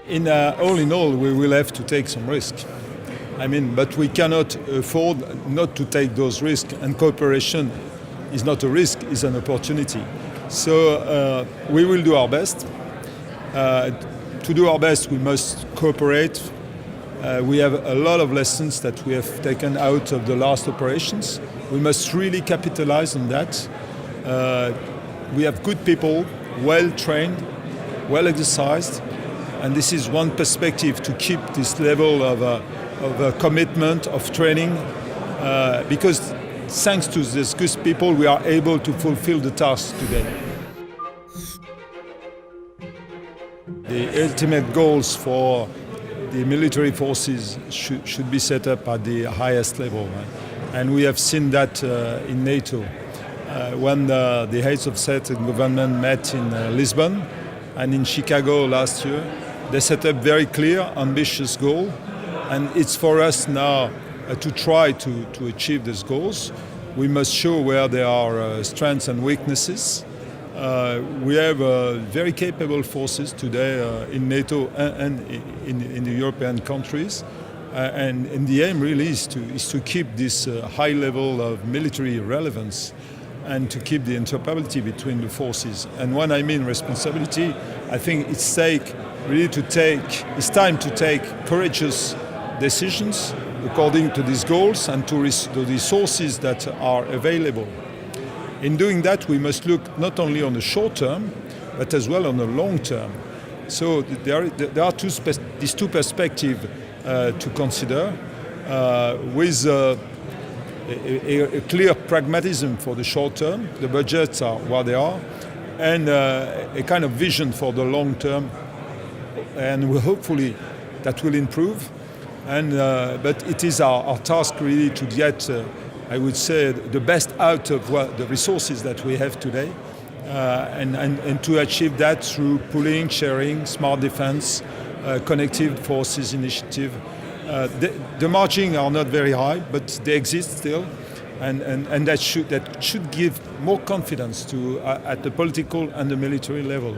All in all, we will have to take some risk. But we cannot afford not to take those risks, and cooperation is not a risk, it's an opportunity. So we will do our best. To do our best, we must cooperate. We have a lot of lessons that we have taken out of the last operations. We must really capitalize on that. We have good people, well trained, well exercised, and this is one perspective to keep this level of commitment, of training, because thanks to these good people, we are able to fulfill the task today. The ultimate goals for the military forces should be set up at the highest level. And we have seen that in NATO. When the heads of state and government met in Lisbon and in Chicago last year, they set up very clear, ambitious goals. And it's for us now to try to achieve these goals. We must show where there are strengths and weaknesses. We have very capable forces today in NATO and in the European countries. And the aim really is to keep this high level of military relevance and to keep the interoperability between the forces. And when I mean responsibility, I think it's time to take courageous decisions according to these goals and to the resources that are available. In doing that, we must look not only on the short term, but as well on the long term. So there are these two perspectives to consider, with a clear pragmatism for the short term. The budgets are what they are, and a kind of vision for the long term, and hopefully that will improve. But it is our task really to get, I would say, the best out of the resources that we have today, and to achieve that through pooling, sharing, smart defense, connected forces initiative. The margins are not very high, but they exist still, and that should give more confidence at the political and the military level.